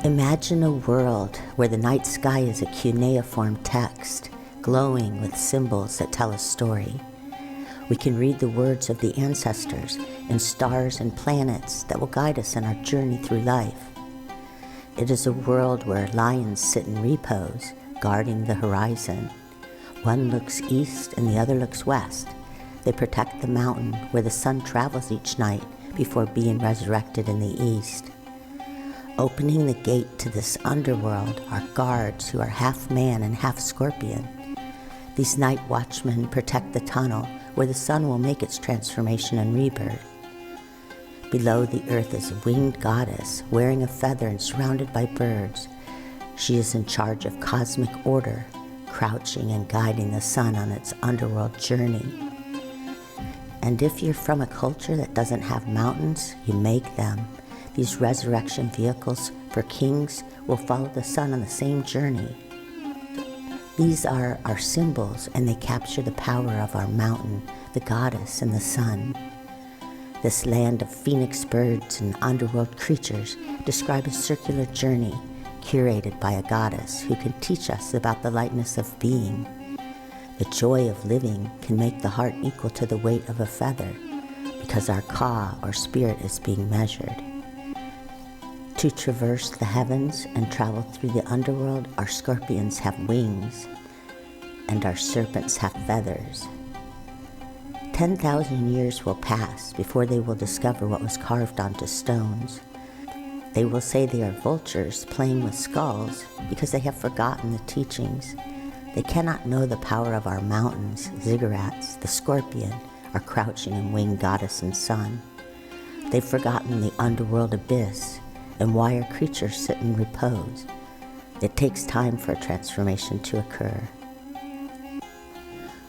Imagine a world where the night sky is a cuneiform text, glowing with symbols that tell a story. We can read the words of the ancestors in stars and planets that will guide us in our journey through life. It is a world where lions sit in repose, guarding the horizon. One looks east and the other looks west. They protect the mountain where the sun travels each night before being resurrected in the east. Opening the gate to this underworld are guards who are half man and half scorpion. These night watchmen protect the tunnel where the sun will make its transformation and rebirth. Below the earth is a winged goddess wearing a feather and surrounded by birds. She is in charge of cosmic order, crouching and guiding the sun on its underworld journey. And if you're from a culture that doesn't have mountains, you make them. These resurrection vehicles for kings will follow the sun on the same journey. These are our symbols, and they capture the power of our mountain, the goddess, and the sun. This land of phoenix birds and underworld creatures describe a circular journey curated by a goddess who can teach us about the lightness of being. The joy of living can make the heart equal to the weight of a feather because our ka, or spirit, is being measured. To traverse the heavens and travel through the underworld, our scorpions have wings, and our serpents have feathers. 10,000 years will pass before they will discover what was carved onto stones. They will say they are vultures playing with skulls because they have forgotten the teachings. They cannot know the power of our mountains, ziggurats, the scorpion, our crouching and winged goddess and sun. They've forgotten the underworld abyss, and why our creatures sit in repose. It takes time for a transformation to occur.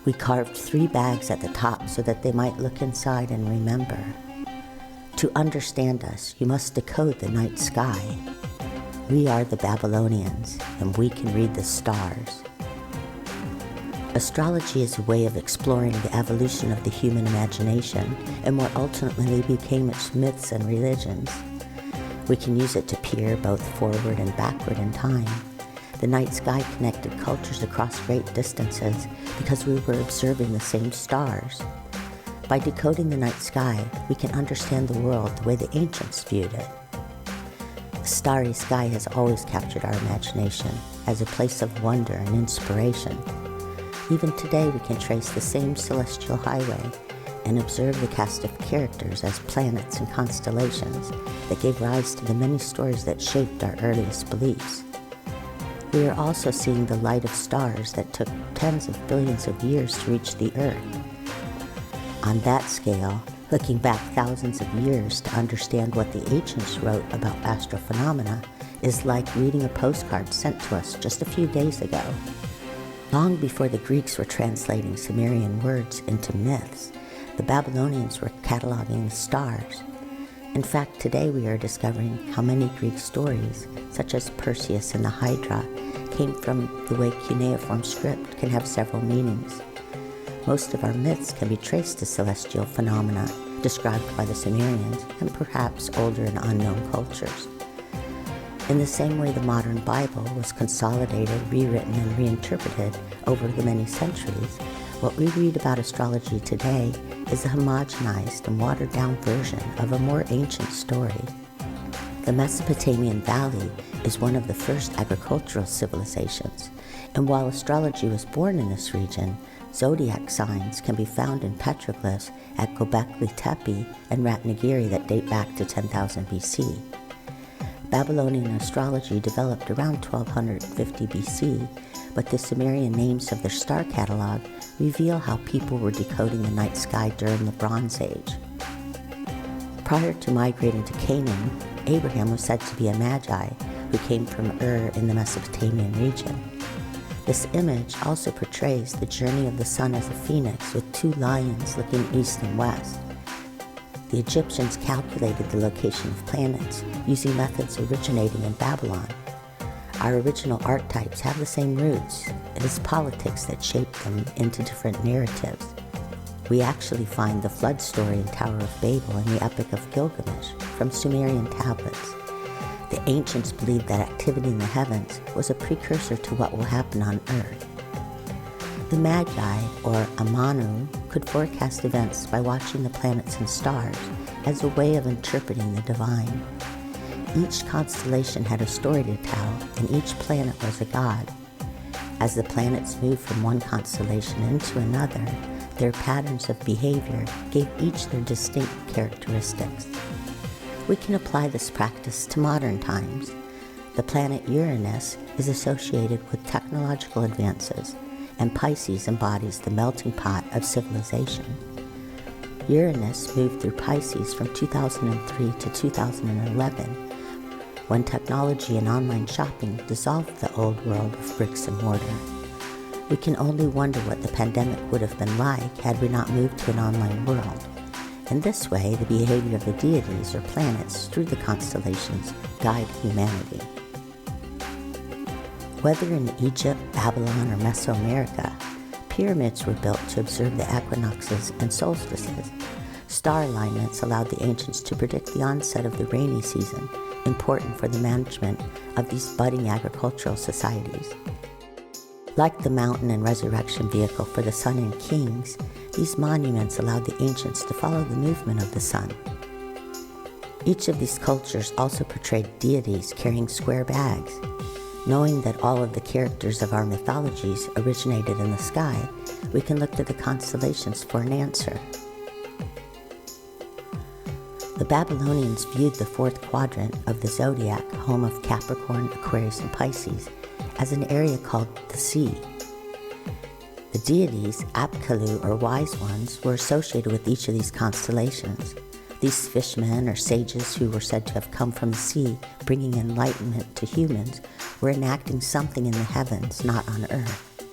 We carved 3 bags at the top so that they might look inside and remember. To understand us, you must decode the night sky. We are the Babylonians, and we can read the stars. Astrology is a way of exploring the evolution of the human imagination and what ultimately became its myths and religions. We can use it to peer both forward and backward in time. The night sky connected cultures across great distances because we were observing the same stars. By decoding the night sky, we can understand the world the way the ancients viewed it. The starry sky has always captured our imagination as a place of wonder and inspiration. Even today, we can trace the same celestial highway and observe the cast of characters as planets and constellations that gave rise to the many stories that shaped our earliest beliefs. We are also seeing the light of stars that took tens of billions of years to reach the Earth. On that scale, looking back thousands of years to understand what the ancients wrote about astrophenomena is like reading a postcard sent to us just a few days ago. Long before the Greeks were translating Sumerian words into myths, the Babylonians were cataloging the stars. In fact, today we are discovering how many Greek stories, such as Perseus and the Hydra, came from the way cuneiform script can have several meanings. Most of our myths can be traced to celestial phenomena described by the Sumerians and perhaps older and unknown cultures. In the same way the modern Bible was consolidated, rewritten, and reinterpreted over the many centuries, what we read about astrology today is a homogenized and watered-down version of a more ancient story. The Mesopotamian Valley is one of the first agricultural civilizations, and while astrology was born in this region, zodiac signs can be found in petroglyphs at Göbekli Tepe and Ratnagiri that date back to 10,000 BC. Babylonian astrology developed around 1250 BC, but the Sumerian names of their star catalog reveal how people were decoding the night sky during the Bronze Age. Prior to migrating to Canaan, Abraham was said to be a magi who came from Ur in the Mesopotamian region. This image also portrays the journey of the sun as a phoenix with 2 lions looking east and west. The Egyptians calculated the location of planets using methods originating in Babylon. Our original archetypes have the same roots. It is politics that shaped them into different narratives. We actually find the flood story in Tower of Babel and the Epic of Gilgamesh from Sumerian tablets. The ancients believed that activity in the heavens was a precursor to what will happen on earth. The Magi, or Amanu, could forecast events by watching the planets and stars as a way of interpreting the divine. Each constellation had a story to tell, and each planet was a god. As the planets moved from one constellation into another, their patterns of behavior gave each their distinct characteristics. We can apply this practice to modern times. The planet Uranus is associated with technological advances, and Pisces embodies the melting pot of civilization. Uranus moved through Pisces from 2003 to 2011, when technology and online shopping dissolved the old world of bricks and mortar. We can only wonder what the pandemic would have been like had we not moved to an online world. In this way, the behavior of the deities or planets through the constellations guide humanity. Whether in Egypt, Babylon, or Mesoamerica, pyramids were built to observe the equinoxes and solstices. Star alignments allowed the ancients to predict the onset of the rainy season, important for the management of these budding agricultural societies. Like the mountain and resurrection vehicle for the sun and kings, these monuments allowed the ancients to follow the movement of the sun. Each of these cultures also portrayed deities carrying square bags. Knowing that all of the characters of our mythologies originated in the sky, we can look to the constellations for an answer. The Babylonians viewed the fourth quadrant of the zodiac, home of Capricorn, Aquarius, and Pisces, as an area called the sea. The deities, Apkallu or wise ones, were associated with each of these constellations. These fishmen or sages who were said to have come from the sea, bringing enlightenment to humans, were enacting something in the heavens, not on earth.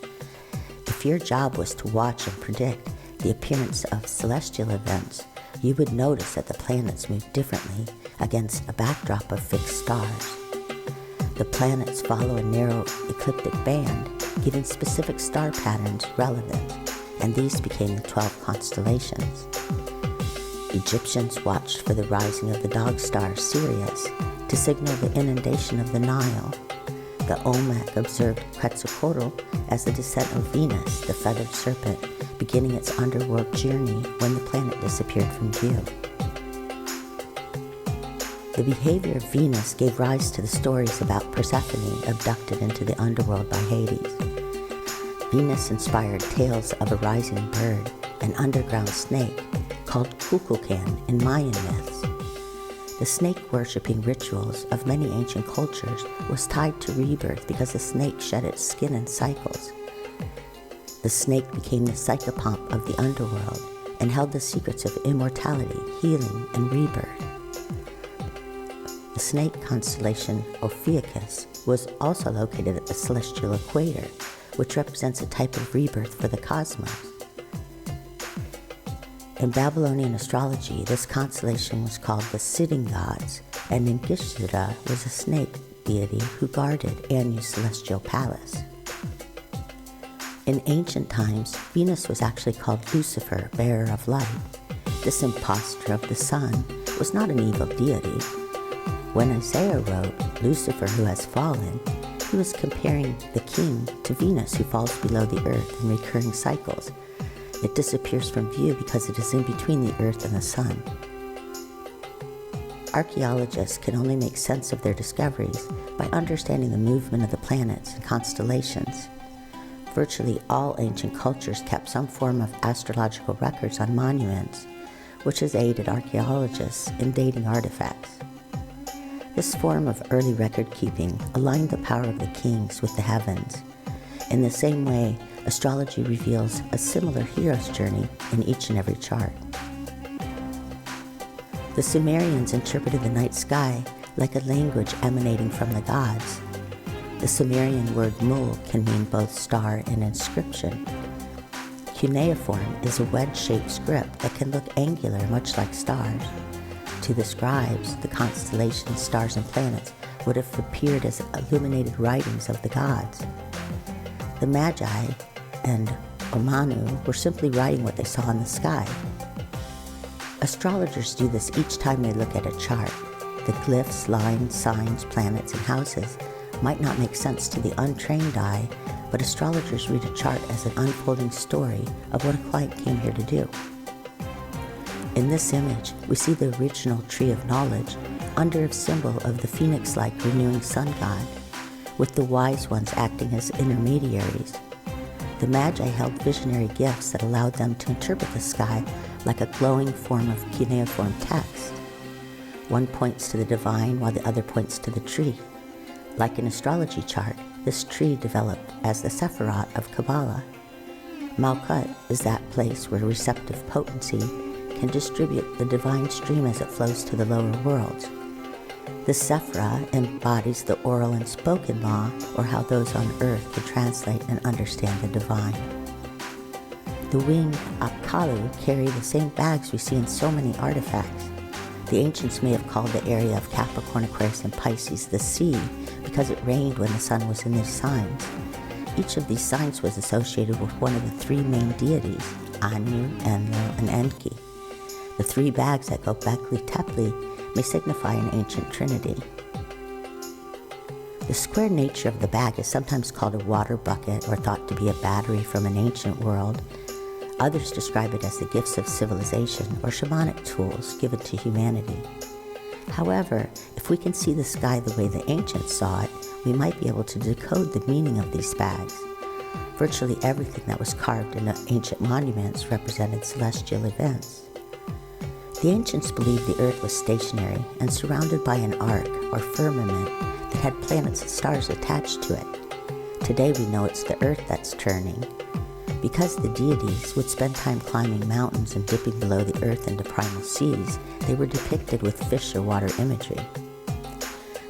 If your job was to watch and predict the appearance of celestial events, you would notice that the planets move differently against a backdrop of fixed stars. The planets follow a narrow ecliptic band, giving specific star patterns relevant, and these became the 12 constellations. Egyptians watched for the rising of the dog star Sirius to signal the inundation of the Nile. The Olmec observed Quetzalcoatl as the descent of Venus, the feathered serpent, beginning its underworld journey when the planet disappeared from view. The behavior of Venus gave rise to the stories about Persephone abducted into the underworld by Hades. Venus inspired tales of a rising bird, an underground snake, called Kukulkan in Mayan myths. The snake-worshipping rituals of many ancient cultures was tied to rebirth because the snake shed its skin in cycles. The snake became the psychopomp of the underworld and held the secrets of immortality, healing, and rebirth. The snake constellation Ophiuchus was also located at the celestial equator, which represents a type of rebirth for the cosmos. In Babylonian astrology, this constellation was called the sitting gods, and Ningishzida was a snake deity who guarded Anu's celestial palace. In ancient times, Venus was actually called Lucifer, bearer of light. This impostor of the sun was not an evil deity. When Isaiah wrote, Lucifer who has fallen, he was comparing the king to Venus who falls below the earth in recurring cycles. It disappears from view because it is in between the earth and the sun. Archaeologists can only make sense of their discoveries by understanding the movement of the planets and constellations. Virtually all ancient cultures kept some form of astrological records on monuments, which has aided archaeologists in dating artifacts. This form of early record-keeping aligned the power of the kings with the heavens. In the same way, astrology reveals a similar hero's journey in each and every chart. The Sumerians interpreted the night sky like a language emanating from the gods. The Sumerian word mul can mean both star and inscription. Cuneiform is a wedge-shaped script that can look angular, much like stars. To the scribes, the constellations, stars, and planets would have appeared as illuminated writings of the gods. The Magi and Amanu were simply writing what they saw in the sky. Astrologers do this each time they look at a chart. The glyphs, lines, signs, planets, and houses might not make sense to the untrained eye, but astrologers read a chart as an unfolding story of what a client came here to do. In this image, we see the original tree of knowledge under a symbol of the phoenix-like renewing sun god, with the wise ones acting as intermediaries. The Magi held visionary gifts that allowed them to interpret the sky like a glowing form of cuneiform text. One points to the divine while the other points to the tree. Like an astrology chart, this tree developed as the Sephirot of Kabbalah. Malkut is that place where receptive potency can distribute the divine stream as it flows to the lower worlds. The Sephirah embodies the oral and spoken law, or how those on earth can translate and understand the divine. The winged Apkallu carry the same bags we see in so many artifacts. The ancients may have called the area of Capricorn, Aquarius, and Pisces the sea because it rained when the sun was in these signs. Each of these signs was associated with one of the three main deities, Anu, Enlil, and Enki. The three bags that go Bekli Tepli may signify an ancient trinity. The square nature of the bag is sometimes called a water bucket or thought to be a battery from an ancient world. Others describe it as the gifts of civilization or shamanic tools given to humanity. However, if we can see the sky the way the ancients saw it, we might be able to decode the meaning of these bags. Virtually everything that was carved in ancient monuments represented celestial events. The ancients believed the earth was stationary and surrounded by an arc or firmament that had planets and stars attached to it. Today we know it's the earth that's turning. Because the deities would spend time climbing mountains and dipping below the earth into primal seas, they were depicted with fish or water imagery.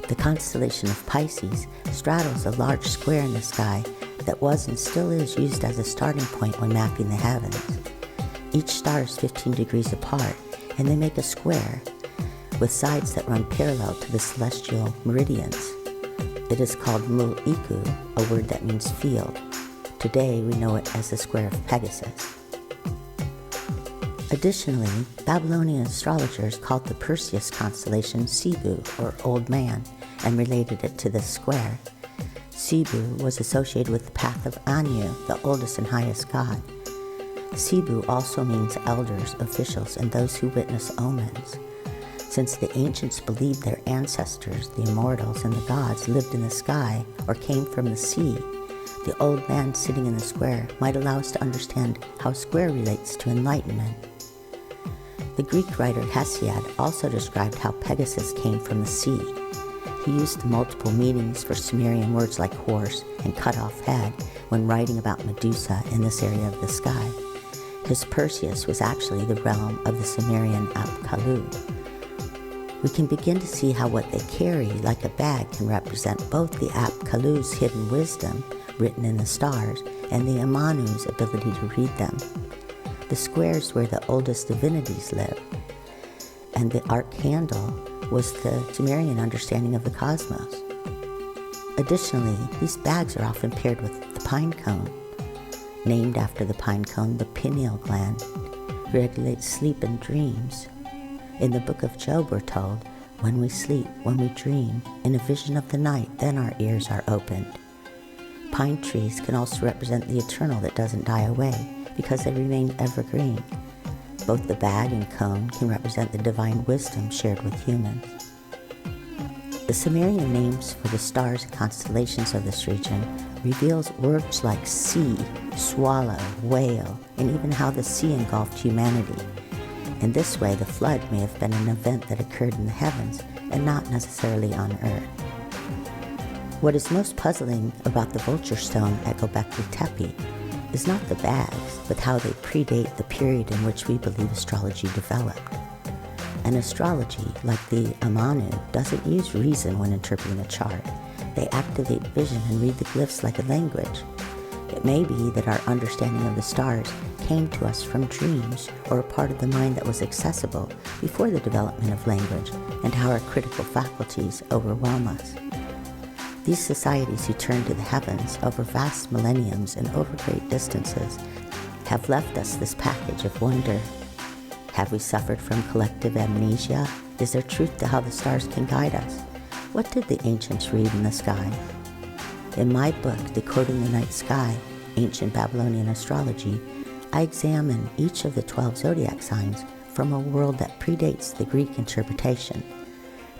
The constellation of Pisces straddles a large square in the sky that was and still is used as a starting point when mapping the heavens. Each star is 15 degrees apart, and they make a square with sides that run parallel to the celestial meridians. It is called Mul-Iku, a word that means field. Today we know it as the Square of Pegasus. Additionally, Babylonian astrologers called the Perseus constellation Cebu, or Old Man, and related it to this square. Cebu was associated with the path of Anu, the oldest and highest god. Cebu also means elders, officials, and those who witness omens. Since the ancients believed their ancestors, the immortals and the gods, lived in the sky or came from the sea, the old man sitting in the square might allow us to understand how a square relates to enlightenment. The Greek writer Hesiod also described how Pegasus came from the sea. He used the multiple meanings for Sumerian words like horse and cut-off head when writing about Medusa in this area of the sky. His Perseus was actually the realm of the Sumerian Apkallu. We can begin to see how what they carry, like a bag, can represent both the Apkallu's hidden wisdom, written in the stars, and the Amanu's ability to read them. The squares where the oldest divinities live, and the archandel was the Sumerian understanding of the cosmos. Additionally, these bags are often paired with the pine cone. Named after the pine cone, the pineal gland regulates sleep and dreams. In the book of Job we're told, when we sleep, when we dream, in a vision of the night, then our ears are opened. Pine trees can also represent the eternal that doesn't die away because they remain evergreen. Both the bag and cone can represent the divine wisdom shared with humans. The Sumerian names for the stars and constellations of this region reveals words like sea, swallow, whale, and even how the sea engulfed humanity. In this way, the flood may have been an event that occurred in the heavens and not necessarily on earth. What is most puzzling about the vulture stone at Göbekli Tepe is not the bags, but how they predate the period in which we believe astrology developed. And astrology, like the Amanu, doesn't use reason when interpreting a chart. They activate vision and read the glyphs like a language. It may be that our understanding of the stars came to us from dreams or a part of the mind that was accessible before the development of language, and how our critical faculties overwhelm us. These societies who turn to the heavens over vast millenniums and over great distances have left us this package of wonder. Have we suffered from collective amnesia Is there truth to how the stars can guide us? What did the ancients read in the sky? In my book, Decoding the Night Sky, Ancient Babylonian Astrology, I examine each of the 12 zodiac signs from a world that predates the Greek interpretation.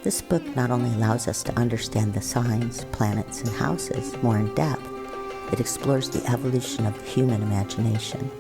This book not only allows us to understand the signs, planets, and houses more in depth, it explores the evolution of the human imagination.